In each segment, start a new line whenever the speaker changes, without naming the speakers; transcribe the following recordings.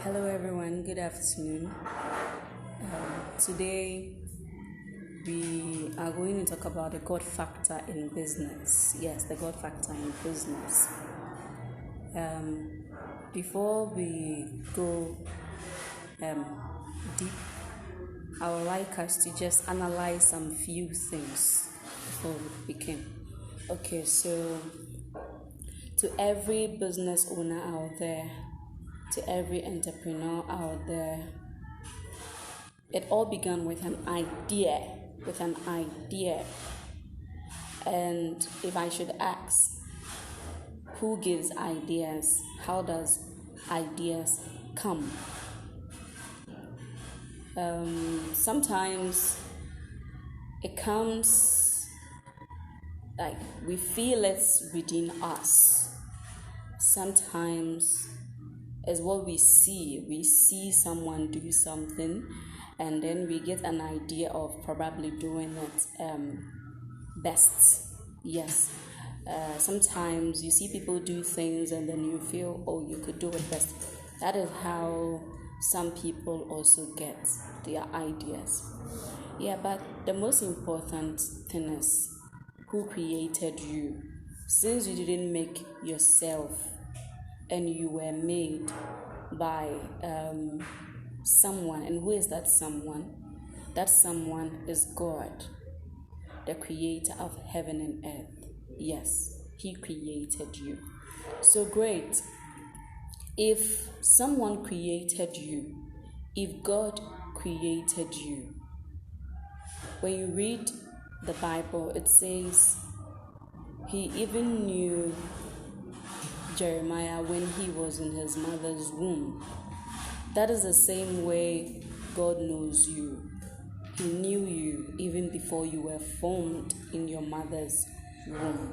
Hello, everyone. Good afternoon. Today, we are going to talk about the God factor in business. Yes, the God factor in business. Before we go deep, I would like us to just analyze some few things before we begin. Okay, so to every business owner out there, to every entrepreneur out there, it all began with an idea. And if I should ask, who gives ideas? How does ideas come? Sometimes it comes like we feel it's within us. Sometimes it's what we see. We see someone do something, and then we get an idea of probably doing it best. Yes. Sometimes you see people do things and then you feel, oh, you could do it best. That is how some people also get their ideas. Yeah, but the most important thing is who created you. Since you didn't make yourself and you were made by someone, and who is that someone? That someone is God, the creator of heaven and earth. Yes, he created you. So great. If someone created you, if God created you, when you read the Bible, it says he even knew Jeremiah when he was in his mother's womb. That is the same way God knows you. He knew you even before you were formed in your mother's womb.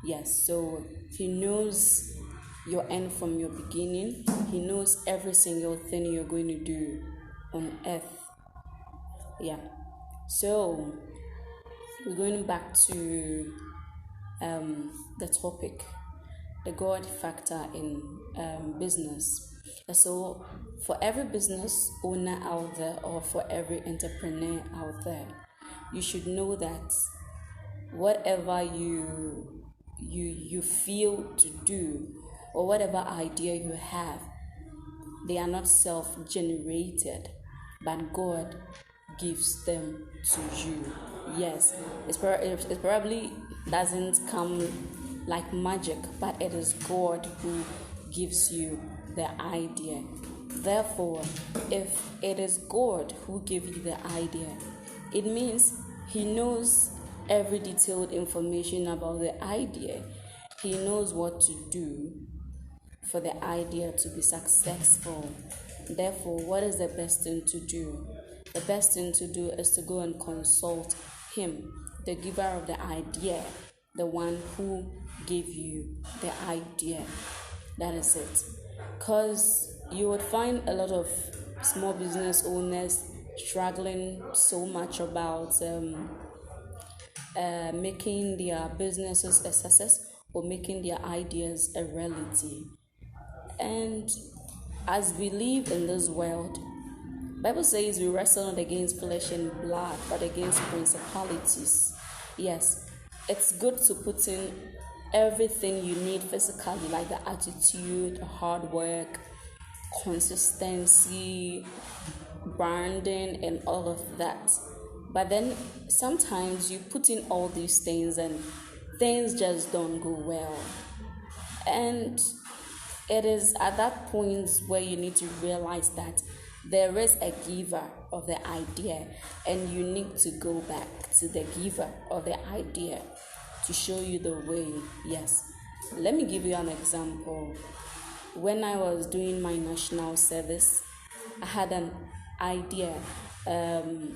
Yes, so he knows your end from your beginning. He knows every single thing you're going to do on earth. Yeah. So we're going back to the topic, the God factor in business. So for every business owner out there, or for every entrepreneur out there, you should know that whatever you feel to do, or whatever idea you have, they are not self-generated, but God gives them to you. Yes, it probably doesn't come like magic, but it is God who gives you the idea. Therefore, if it is God who gives you the idea, it means he knows every detailed information about the idea. He knows what to do for the idea to be successful. Therefore, what is the best thing to do? The best thing to do is to go and consult him, the giver of the idea, the one who gave you the idea. That is it. Because you would find a lot of small business owners struggling so much about making their businesses a success or making their ideas a reality. And as we live in this world, Bible says we wrestle not against flesh and blood, but against principalities. Yes, it's good to put in everything you need physically, like the attitude, hard work, consistency, branding, and all of that. But then sometimes you put in all these things and things just don't go well. And it is at that point where you need to realize that there is a giver of the idea, and you need to go back to the giver of the idea to show you the way. Yes. Let me give you an example. When I was doing my national service, I had an idea, and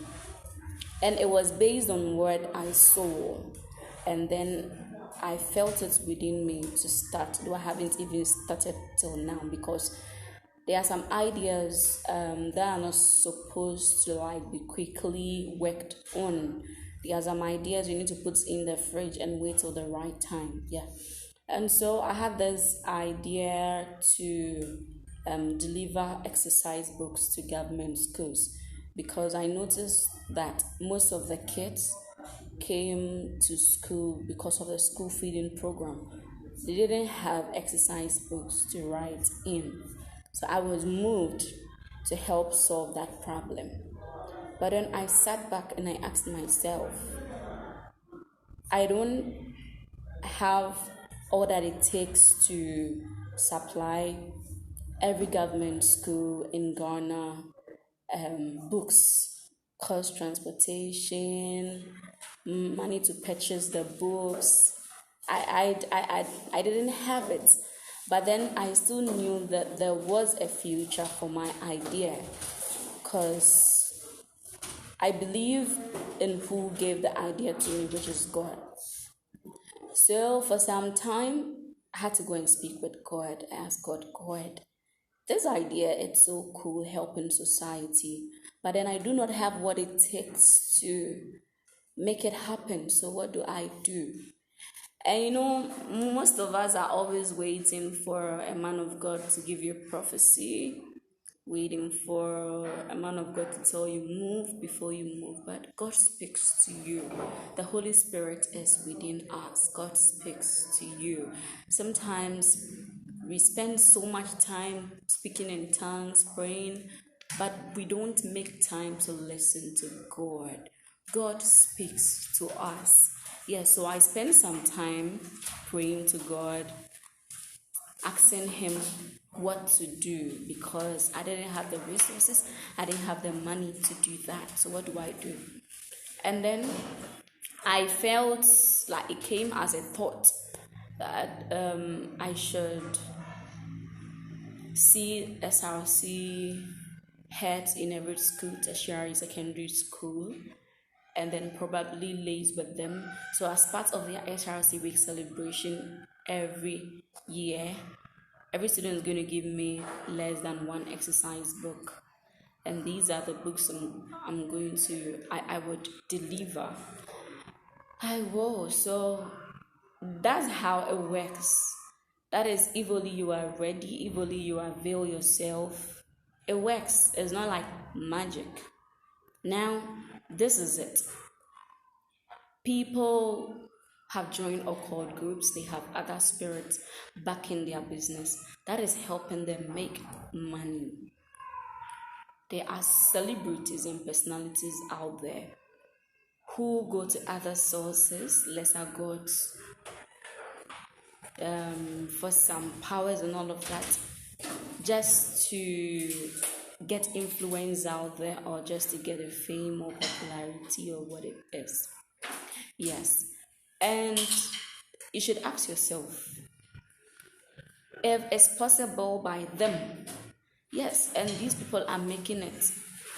it was based on what I saw, and then I felt it within me to start, though I haven't even started till now, because there are some ideas that are not supposed to be quickly worked on. There are some ideas you need to put in the fridge and wait till the right time. Yeah. And so I had this idea to deliver exercise books to government schools, because I noticed that most of the kids came to school because of the school feeding program. They didn't have exercise books to write in. So I was moved to help solve that problem. But then I sat back and I asked myself, I don't have all that it takes to supply every government school in Ghana books, cost transportation, money to purchase the books. I didn't have it. But then I still knew that there was a future for my idea, because I believe in who gave the idea to me, which is God. So for some time, I had to go and speak with God. I asked God, this idea, it's so cool, helping society, but then I do not have what it takes to make it happen. So what do I do? And most of us are always waiting for a man of God to give you a prophecy, waiting for a man of God to tell you move before you move. But God speaks to you. The Holy Spirit is within us. God speaks to you. Sometimes we spend so much time speaking in tongues, praying, but we don't make time to listen to God. God speaks to us. Yes, so I spend some time praying to God, asking Him what to do, because I didn't have the resources, I didn't have the money to do that. So what do I do? And then I felt like it came as a thought that I should see SRC heads in every school, tertiary, secondary school, and then probably liaise with them. So as part of their SRC week celebration every year, every student is going to give me less than one exercise book. And these are the books I would deliver. I will. So that's how it works. That is, evilly you are ready, evilly you avail yourself. It works. It's not like magic. Now, this is it. People have joined occult groups. They have other spirits backing their business. That is helping them make money. There are celebrities and personalities out there who go to other sources, lesser gods, for some powers and all of that, just to get influence out there, or just to get a fame or popularity or what it is. Yes. And you should ask yourself if it's possible by them. Yes, and these people are making it.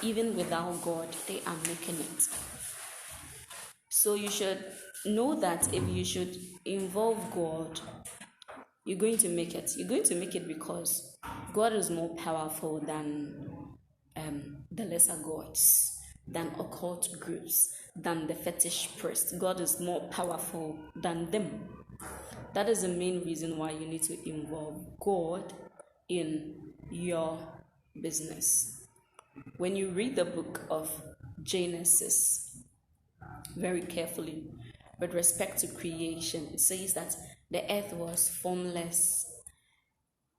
Even without God, they are making it. So you should know that if you should involve God, you're going to make it. You're going to make it because God is more powerful than the lesser gods, than occult groups, than the fetish priest. God is more powerful than them. That is the main reason why you need to involve God in your business. When you read the book of Genesis very carefully, with respect to creation, it says that the earth was formless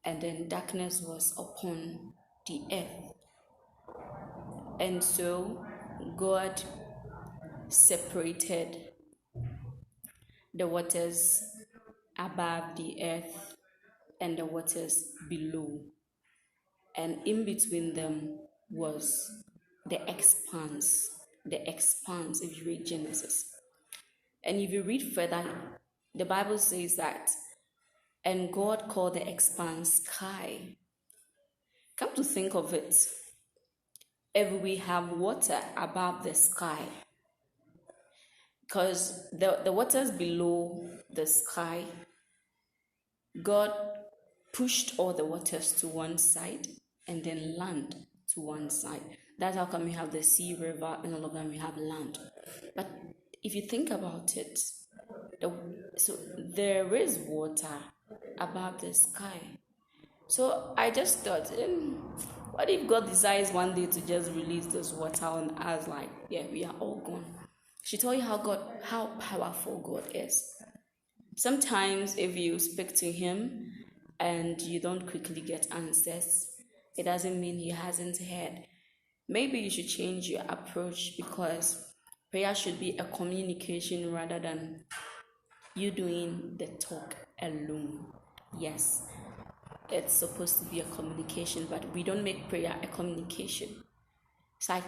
and then darkness was upon the earth. And so God separated the waters above the earth and the waters below. And in between them was the expanse. The expanse, if you read Genesis. And if you read further, the Bible says that, and God called the expanse sky. Come to think of it, if we have water above the sky, because the waters below the sky, God pushed all the waters to one side and then land to one side. That's how come we have the sea, river, and all of them, we have land. But if you think about it, so there is water above the sky. So I just thought, what if God decides one day to just release this water on us? Like, yeah, we are all gone. She told you how powerful God is. Sometimes if you speak to Him and you don't quickly get answers, it doesn't mean He hasn't heard. Maybe you should change your approach, because prayer should be a communication rather than you doing the talk alone. Yes, it's supposed to be a communication, but we don't make prayer a communication. It's like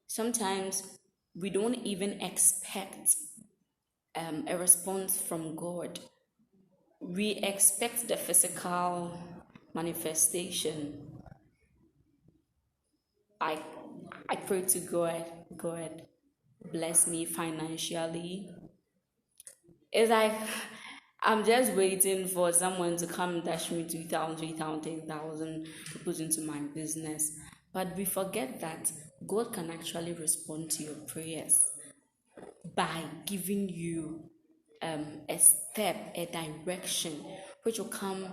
sometimes we don't even expect a response from God. We expect the physical manifestation. I pray to God, God bless me financially. It's like I'm just waiting for someone to come and dash me 2,000, 3,000, 10,000 to put into my business. But we forget that God can actually respond to your prayers by giving you a step, a direction, which will come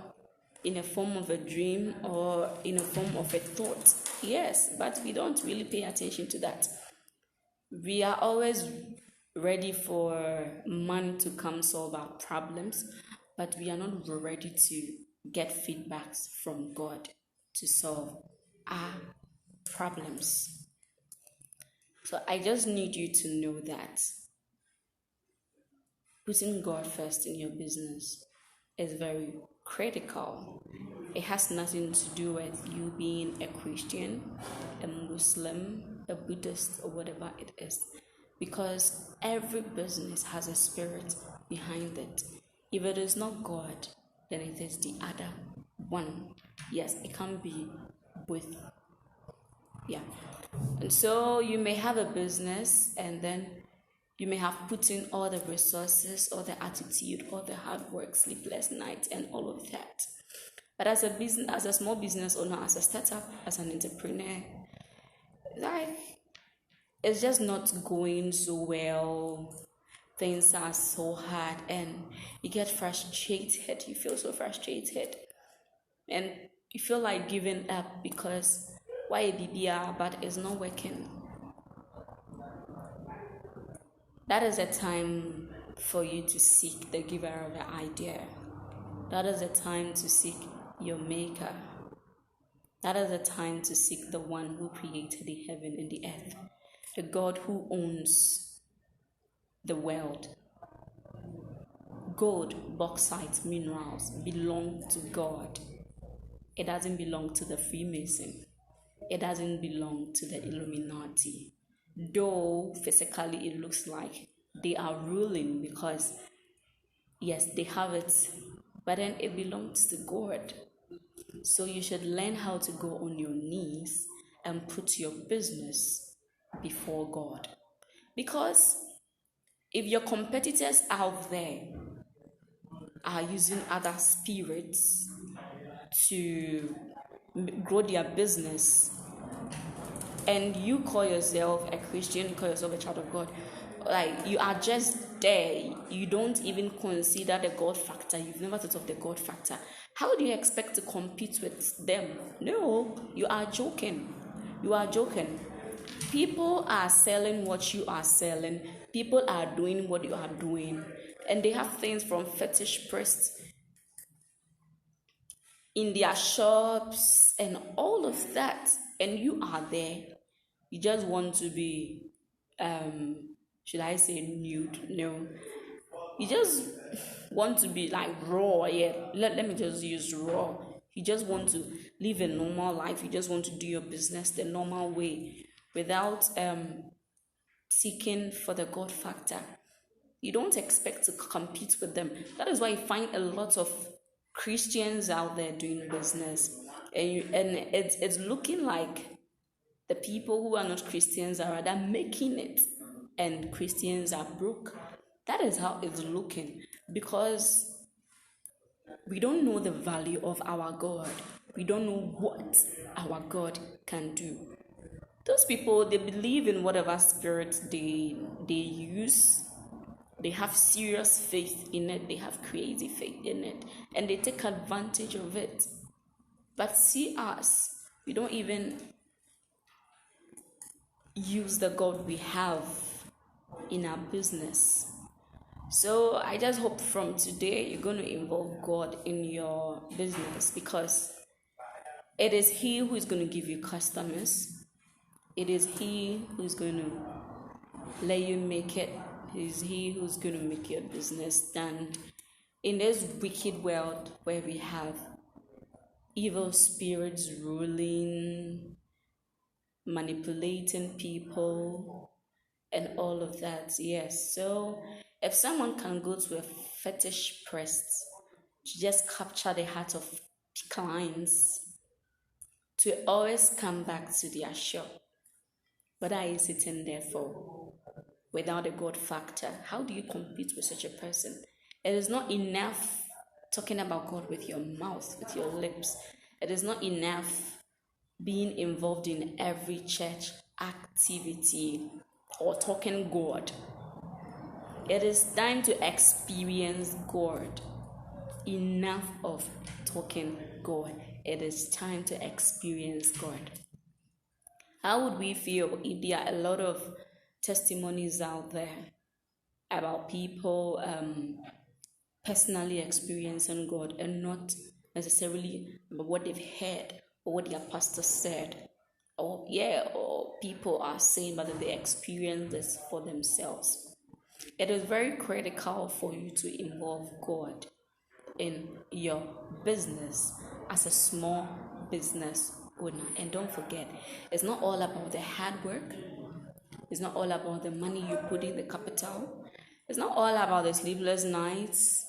in a form of a dream or in a form of a thought. Yes, but we don't really pay attention to that. We are always ready for money to come solve our problems, but we are not ready to get feedbacks from God to solve our problems. So I just need you to know that putting God first in your business is very critical. It has nothing to do with you being a Christian, a Muslim, a Buddhist, or whatever it is. Because every business has a spirit behind it. If it is not God, then it is the other one. Yes, it can be both. Yeah. And so you may have a business, and then you may have put in all the resources, all the attitude, all the hard work, sleepless nights, and all of that. But as a business, as a small business owner, as a startup, as an entrepreneur, like it's just not going so well. Things are so hard, and you get frustrated. You feel so frustrated, and you feel like giving up because why BBR, but it's not working. That is a time for you to seek the giver of the idea. That is a time to seek your maker. That is a time to seek the one who created the heaven and the earth, the God who owns the world. Gold, bauxite, minerals belong to God. It doesn't belong to the Freemason. It doesn't belong to the Illuminati. Though physically it looks like they are ruling because, yes, they have it, but then it belongs to God. So you should learn how to go on your knees and put your business before God. Because if your competitors out there are using other spirits to grow their business, and you call yourself a Christian, you call yourself a child of God, like you are just there, you don't even consider the God factor, you've never thought of the God factor. How do you expect to compete with them? No, you are joking. You are joking. People are selling what you are selling. People are doing what you are doing. And they have things from fetish priests in their shops and all of that. And you are there. You just want to be, should I say nude? No. You just want to be like raw. Yeah, let me just use raw. You just want to live a normal life. You just want to do your business the normal way without seeking for the God factor. You don't expect to compete with them. That is why you find a lot of Christians out there doing business, and it's looking like the people who are not Christians are rather making it, and Christians are broke. That is how it's looking, because we don't know the value of our God. We don't know what our God can do. Those people, they believe in whatever spirit they use. They have serious faith in it. They have crazy faith in it. And they take advantage of it. But see us, we don't even use the God we have in our business. So I just hope from today you're going to involve God in your business, because it is He who is going to give you customers. It is He who's going to let you make it. It is He who's going to make your business stand in this wicked world where we have evil spirits ruling, manipulating people, and all of that. Yes. So if someone can go to a fetish priest to just capture the heart of clients, to always come back to their shop, what are you sitting there for without a God factor? How do you compete with such a person? It is not enough talking about God with your mouth, with your lips. It is not enough being involved in every church activity or talking God. It is time to experience God. Enough of talking God. It is time to experience God. How would we feel if there are a lot of testimonies out there about people personally experiencing God, and not necessarily about what they've heard or what their pastor said, or people are saying, but that they experience this for themselves? It is very critical for you to involve God in your business as a small business owner. And don't forget, it's not all about the hard work. It's not all about the money you put in, the capital. It's not all about the sleepless nights.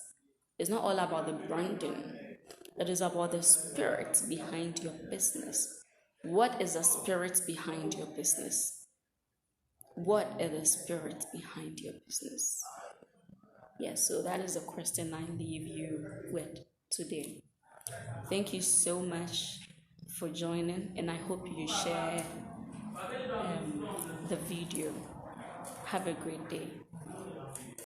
It's not all about the branding. It is about the spirit behind your business. What is the spirit behind your business? What is the spirit behind your business? Yes, so that is a question I leave you with today. Thank you so much for joining, and I hope you share the video. Have a great day.